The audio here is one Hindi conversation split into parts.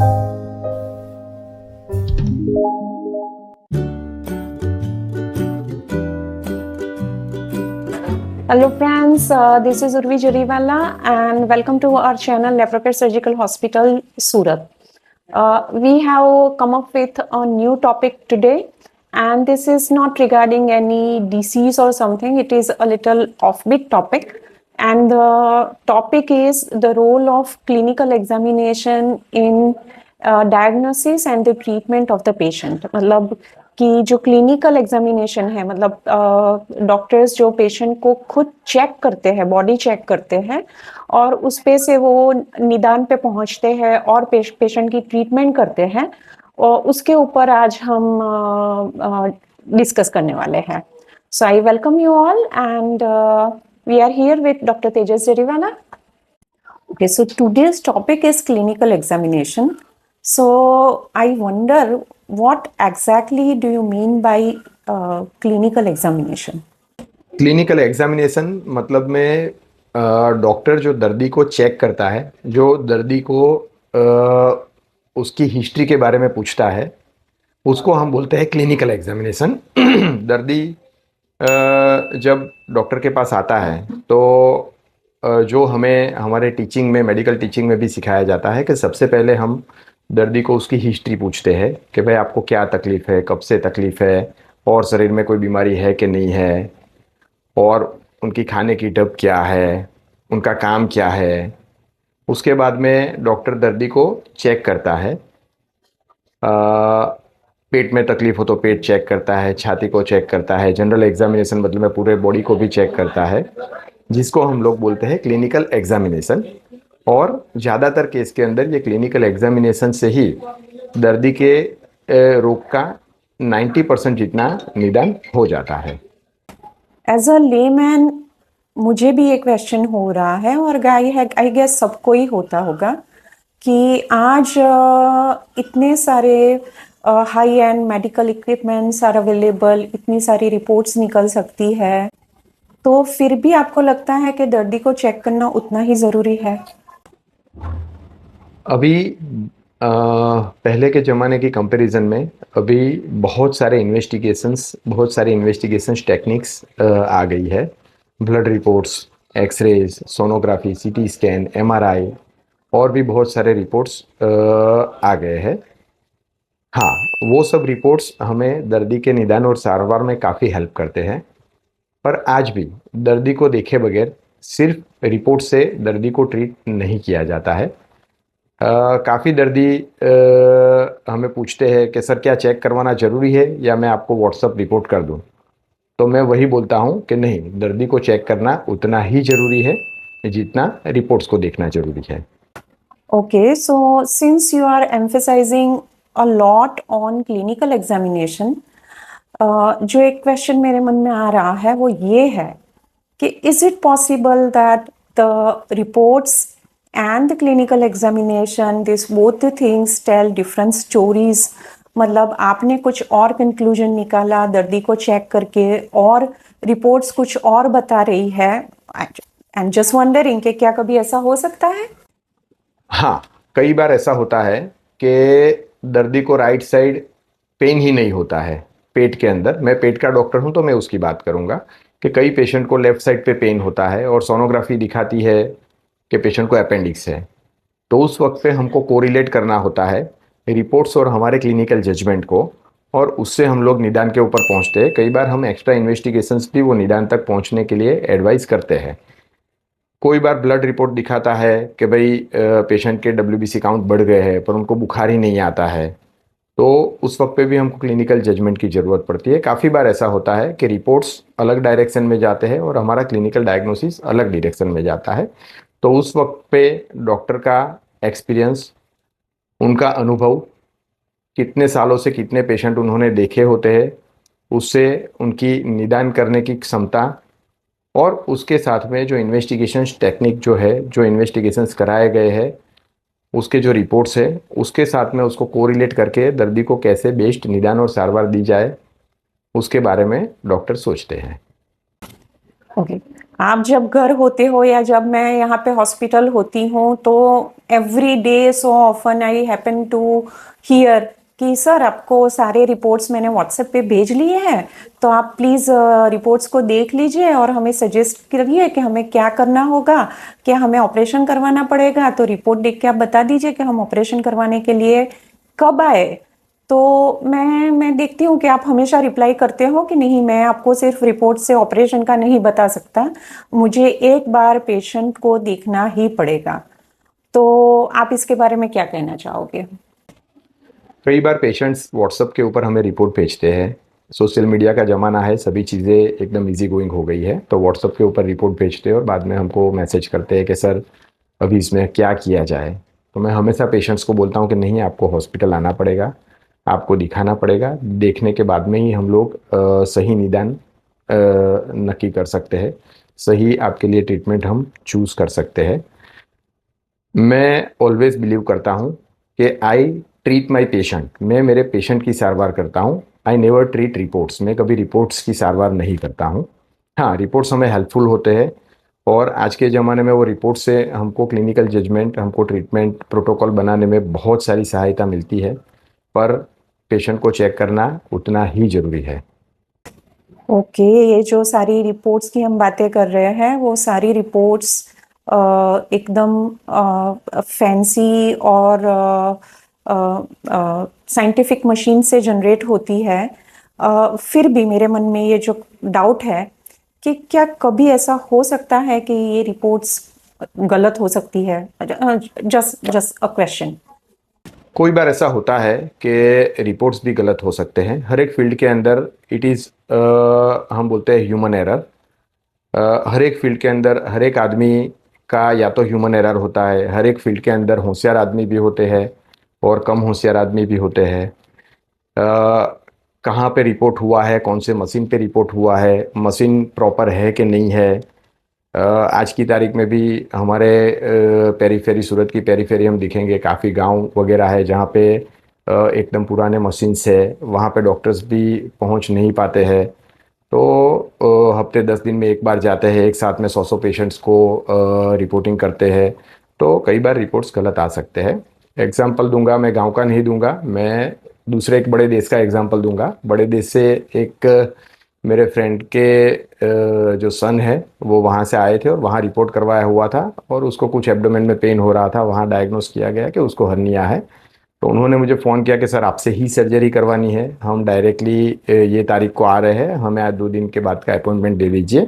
Hello friends, this is Urvi Jariwala and welcome to our channel Leprocare Surgical Hospital, Surat. We have come up with a new topic today, and this is not regarding any disease or something. It is a little offbeat topic, and the topic is the role of clinical examination in diagnosis and the treatment of the patient. मतलब कि जो क्लिनिकल एग्जामिनेशन है, मतलब डॉक्टर्स जो पेशेंट को खुद चेक करते हैं, बॉडी चेक करते हैं और उस पे से वो निदान पे पहुंचते हैं और पेशेंट की ट्रीटमेंट करते हैं, और उसके ऊपर आज हम डिस्कस करने वाले हैं. So I welcome you all and we are here with doctor Tejas Jariwala. Okay, so today's topic is clinical examination. So I wonder, what exactly do you mean by clinical examination? Clinical examination मतलब में डॉक्टर जो दर्दी को चेक करता है, जो दर्दी को उसकी हिस्ट्री के बारे में पूछता है, उसको हम बोलते हैं क्लिनिकल एग्जामिनेशन. दर्दी जब डॉक्टर के पास आता है तो जो हमें हमारे टीचिंग में, मेडिकल टीचिंग में भी सिखाया जाता है कि सबसे पहले हम दर्दी को उसकी हिस्ट्री पूछते हैं कि भाई आपको क्या तकलीफ़ है, कब से तकलीफ़ है, और शरीर में कोई बीमारी है कि नहीं है, और उनकी खाने की ढब क्या है, उनका काम क्या है. उसके बाद में डॉक्टर दर्दी को चेक करता है. पेट में तकलीफ़ हो तो पेट चेक करता है, छाती को चेक करता है. जनरल एग्जामिनेशन मतलब में पूरे बॉडी को भी चेक करता है, जिसको हम लोग बोलते हैं क्लिनिकल एग्जामिनेशन. और ज़्यादातर केस के अंदर ये क्लिनिकल एग्जामिनेशन से ही दर्दी के रोग का 90% जितना निदान हो जाता है. एज अ लेमैन मुझे भी एक क्वेश्चन हो रहा है, और आई गेस सबको ही होता होगा, कि आज इतने सारे high end medical equipments are available, इतनी सारी रिपोर्ट्स निकल सकती है, तो फिर भी आपको लगता है कि दर्दी को चेक करना उतना ही ज़रूरी है? अभी पहले के ज़माने की कंपैरिजन में अभी बहुत सारे इन्वेस्टिगेशंस टेक्निक्स आ गई है. Blood reports, x-rays, sonography, CT scan, MRI और भी बहुत सारे रिपोर्ट्स आ गए हैं. हाँ, वो सब रिपोर्ट्स हमें दर्दी के निदान और सारवार में काफ़ी हेल्प करते हैं. पर आज भी दर्दी को देखे बगैर सिर्फ रिपोर्ट से दर्दी को ट्रीट नहीं किया जाता है. काफ़ी दर्दी हमें पूछते हैं कि सर क्या चेक करवाना ज़रूरी है या मैं आपको व्हाट्सअप रिपोर्ट कर दूं. तो मैं वही बोलता हूं कि नहीं, दर्दी को चेक करना उतना ही ज़रूरी है जितना रिपोर्ट्स को देखना ज़रूरी है. Okay, so since you are emphasizing a lot on clinical examination, जो एक क्वेश्चन मेरे मन में आ रहा है वो ये है कि is it possible that the reports and the clinical examination, this both the things tell different stories? मतलब आपने कुछ और कंक्लूजन निकाला दर्दी को चेक करके, और रिपोर्ट्स कुछ और बता रही है. आई एम जस्ट वंडरिंग कि क्या कभी ऐसा हो सकता है? हाँ, कई बार ऐसा होता है कि दर्दी को राइट साइड पेन ही नहीं होता है पेट के अंदर. मैं पेट का डॉक्टर हूं तो मैं उसकी बात करूंगा कि कई पेशेंट को लेफ्ट साइड पे पेन होता है और सोनोग्राफी दिखाती है कि पेशेंट को अपेंडिक्स है. तो उस वक्त पे हमको कोरिलेट करना होता है रिपोर्ट्स और हमारे क्लिनिकल जजमेंट को, और उससे हम लोग निदान के ऊपर पहुंचते हैं. कई बार हम एक्स्ट्रा इन्वेस्टिगेशंस भी वो निदान तक पहुंचने के लिए एडवाइस करते हैं. कोई बार ब्लड रिपोर्ट दिखाता है कि भाई पेशेंट के WBC काउंट बढ़ गए हैं पर उनको बुखार ही नहीं आता है, तो उस वक्त पे भी हमको क्लिनिकल जजमेंट की ज़रूरत पड़ती है. काफ़ी बार ऐसा होता है कि रिपोर्ट्स अलग डायरेक्शन में जाते हैं और हमारा क्लिनिकल डायग्नोसिस अलग डायरेक्शन में जाता है. तो उस वक्त पे डॉक्टर का एक्सपीरियंस, उनका अनुभव, कितने सालों से कितने पेशेंट उन्होंने देखे होते हैं, उससे उनकी निदान करने की क्षमता, और उसके साथ में जो इन्वेस्टिगेशंस टेक्निक जो है, जो इन्वेस्टिगेशंस कराए गए हैं, उसके जो रिपोर्ट्स है, उसके साथ में उसको कोरिलेट करके दर्दी को कैसे बेस्ट निदान और सारवार दी जाए, उसके बारे में डॉक्टर सोचते हैं. ओके, आप जब घर होते हो या जब मैं यहाँ पे हॉस्पिटल होती हूँ तो every day so often I happen to hear कि सर आपको सारे रिपोर्ट्स मैंने व्हाट्सएप पे भेज लिए हैं, तो आप प्लीज़ रिपोर्ट्स को देख लीजिए और हमें सजेस्ट करिए कि हमें क्या करना होगा, क्या हमें ऑपरेशन करवाना पड़ेगा, तो रिपोर्ट देख के आप बता दीजिए कि हम ऑपरेशन करवाने के लिए कब आए। तो मैं देखती हूँ कि आप हमेशा रिप्लाई करते हो कि नहीं, मैं आपको सिर्फ रिपोर्ट से ऑपरेशन का नहीं बता सकता, मुझे एक बार पेशेंट को देखना ही पड़ेगा। तो आप इसके बारे में क्या कहना चाहोगे? कई बार पेशेंट्स व्हाट्सएप के ऊपर हमें रिपोर्ट भेजते हैं। सोशल मीडिया का ज़माना है, सभी चीज़ें एकदम इजी गोइंग हो गई है, तो व्हाट्सएप के ऊपर रिपोर्ट भेजते हैं और बाद में हमको मैसेज करते हैं कि सर अभी इसमें क्या किया जाए। तो मैं हमेशा पेशेंट्स को बोलता हूँ कि नहीं, आपको हॉस्पिटल आना पड़ेगा, आपको दिखाना पड़ेगा। देखने के बाद में ही हम लोग सही निदान नक्की कर सकते हैं, सही आपके लिए ट्रीटमेंट हम चूज़ कर सकते हैं। मैं ऑलवेज बिलीव करता हूँ कि आई ट्रीट माई पेशेंट, मैं मेरे पेशेंट की सारवार करता हूँ। आई नेवर ट्रीट रिपोर्ट्स, मैं कभी रिपोर्ट्स की सारवार नहीं करता हूँ। हाँ, रिपोर्ट्स हमें हेल्पफुल होते हैं और आज के ज़माने में वो रिपोर्ट से हमको क्लिनिकल जजमेंट, हमको ट्रीटमेंट प्रोटोकॉल बनाने में बहुत सारी सहायता मिलती है, पर पेशेंट को चेक करना उतना ही ज़रूरी है। ओके, ये जो सारी रिपोर्ट्स की हम बातें कर रहे हैं वो सारी रिपोर्ट्स एकदम फैंसी और साइंटिफिक मशीन से जनरेट होती है। फिर भी मेरे मन में ये जो डाउट है कि क्या कभी ऐसा हो सकता है कि ये रिपोर्ट्स गलत हो सकती है? Just just a question. कोई बार ऐसा होता है कि रिपोर्ट्स भी गलत हो सकते हैं। हर एक फील्ड के अंदर इट इज़, हम बोलते हैं ह्यूमन एरर। हर एक फील्ड के अंदर हर एक आदमी का या तो ह्यूमन एरर होता है, हर एक फील्ड के अंदर होशियार आदमी भी होते हैं और कम होशियार आदमी भी होते हैं। कहाँ पे रिपोर्ट हुआ है, कौन से मशीन पे रिपोर्ट हुआ है, मशीन प्रॉपर है कि नहीं है। आज की तारीख में भी हमारे पेरीफेरी, सूरत की पेरीफेरी हम दिखेंगे, काफ़ी गांव वगैरह है जहाँ पे एकदम पुराने मशीन्स है, वहाँ पे डॉक्टर्स भी पहुँच नहीं पाते हैं। तो हफ्ते 10 दिन में एक बार जाते हैं, एक साथ में 100 पेशेंट्स को रिपोर्टिंग करते हैं, तो कई बार रिपोर्ट्स गलत आ सकते हैं। एग्जाम्पल दूंगा, मैं गांव का नहीं दूंगा, मैं दूसरे एक बड़े देश का एग्जाम्पल दूंगा। बड़े देश से एक मेरे फ्रेंड के जो सन है वो वहाँ से आए थे और वहाँ रिपोर्ट करवाया हुआ था और उसको कुछ एब्डोमेन में पेन हो रहा था। वहाँ डायग्नोस किया गया कि उसको हर्निया है। तो उन्होंने मुझे फ़ोन किया कि सर आपसे ही सर्जरी करवानी है, हम डायरेक्टली ये तारीख को आ रहे हैं, हमें आज 2 दिन के बाद का अपॉइंटमेंट दे दीजिए।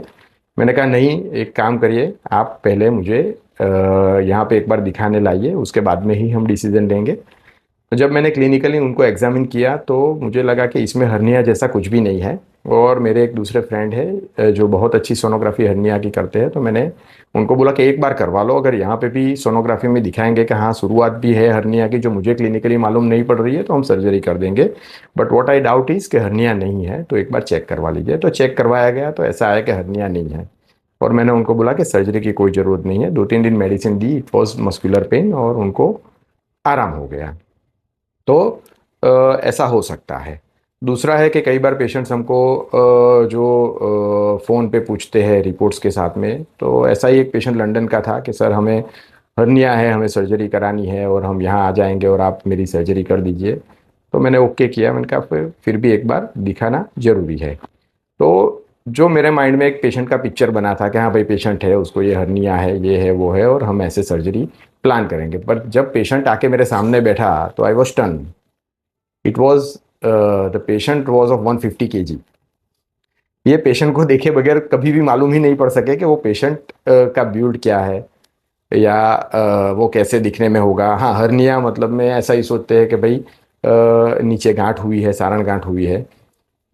मैंने कहा नहीं, एक काम करिए, आप पहले मुझे यहाँ पे एक बार दिखाने लाइए, उसके बाद में ही हम डिसीजन लेंगे। तो जब मैंने क्लिनिकली उनको एग्जामिन किया तो मुझे लगा कि इसमें हर्निया जैसा कुछ भी नहीं है। और मेरे एक दूसरे फ्रेंड है जो बहुत अच्छी सोनोग्राफी हर्निया की करते हैं, तो मैंने उनको बोला कि एक बार करवा लो, अगर यहाँ पे भी सोनोग्राफी में दिखाएंगे कि हाँ शुरुआत भी है हर्निया की जो मुझे क्लिनिकली मालूम नहीं पड़ रही है, तो हम सर्जरी कर देंगे। But what I doubt is कि हर्निया नहीं है, तो एक बार चेक करवा लीजिए। तो चेक करवाया गया तो ऐसा आया कि हर्निया नहीं है। और मैंने उनको बोला कि सर्जरी की कोई ज़रूरत नहीं है, 2-3 दिन medicine the, it was muscular pain और उनको आराम हो गया। तो ऐसा हो सकता है। दूसरा है कि कई बार पेशेंट्स हमको जो फ़ोन पे पूछते हैं रिपोर्ट्स के साथ में, तो ऐसा ही एक पेशेंट लंदन का था कि सर हमें हर्निया है, हमें सर्जरी करानी है और हम यहाँ आ जाएंगे और आप मेरी सर्जरी कर दीजिए। तो मैंने ओके किया, मैंने कहा फिर भी एक बार दिखाना ज़रूरी है। तो जो मेरे माइंड में एक पेशेंट का पिक्चर बना था कि हाँ भाई पेशेंट है, उसको ये हर्निया है, ये है, वो है, और हम ऐसे सर्जरी प्लान करेंगे। पर जब पेशेंट आके मेरे सामने बैठा तो I was stun. It was, the patient was of 150 kg। ये पेशेंट को देखे बगैर कभी भी मालूम ही नहीं पड़ सके कि वो पेशेंट का बिल्ड क्या है या वो कैसे दिखने में होगा। हाँ, हर्निया मतलब में ऐसा ही सोचते हैं कि भाई नीचे गांठ हुई है, सारण गांठ हुई है।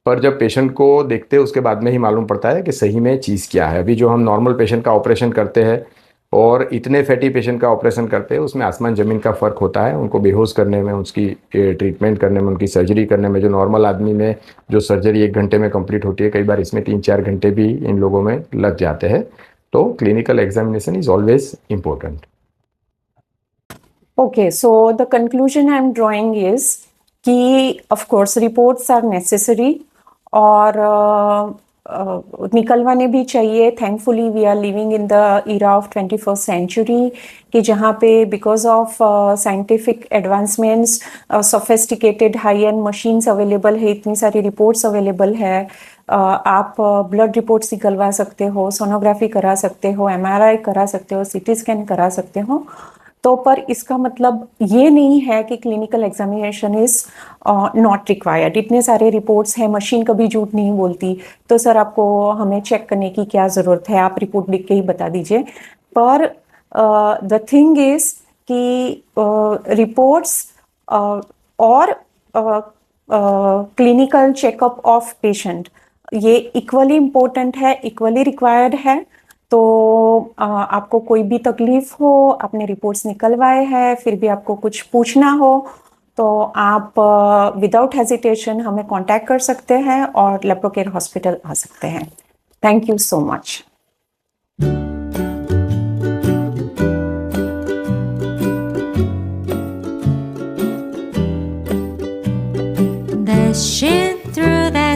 पर जब पेशेंट को देखते हैं उसके बाद में ही मालूम पड़ता है कि सही में चीज़ क्या है। अभी जो हम नॉर्मल पेशेंट का ऑपरेशन करते हैं और इतने फैटी पेशेंट का ऑपरेशन करते हैं, उसमें आसमान ज़मीन का फ़र्क होता है। उनको बेहोश करने में, उसकी ट्रीटमेंट करने में, उनकी सर्जरी करने में, जो नॉर्मल आदमी में जो सर्जरी 1 घंटे में कंप्लीट होती है, कई बार इसमें 3-4 घंटे भी इन लोगों में लग जाते हैं। तो clinical examination is always important. Okay, so the conclusion I'm drawing is कि of course reports are necessary और निकलवाने भी चाहिए. Thankfully we are living in the era of 21st century कि जहाँ पे because of scientific advancements, sophisticated high end machines available है, इतनी सारी रिपोर्ट्स अवेलेबल है. आप ब्लड रिपोर्ट्स निकलवा सकते हो, सोनोग्राफी करा सकते हो, एमआरआई करा सकते हो, सीटी स्कैन करा सकते हो. तो पर इसका मतलब ये नहीं है कि clinical examination is not required. इतने सारे रिपोर्ट्स हैं, मशीन कभी झूठ नहीं बोलती. तो सर आपको हमें चेक करने की क्या ज़रूरत है, आप रिपोर्ट लिख के ही बता दीजिए. पर द थिंग इज कि रिपोर्ट्स और क्लिनिकल चेकअप ऑफ पेशेंट ये इक्वली इम्पोर्टेंट है, इक्वली रिक्वायर्ड है. तो आपको कोई भी तकलीफ हो, आपने रिपोर्ट्स निकलवाए हैं, फिर भी आपको कुछ पूछना हो तो आप विदाउट हेजिटेशन हमें कांटेक्ट कर सकते हैं और लेप्रोकेयर हॉस्पिटल आ सकते हैं. Thank you so much. Dashing through that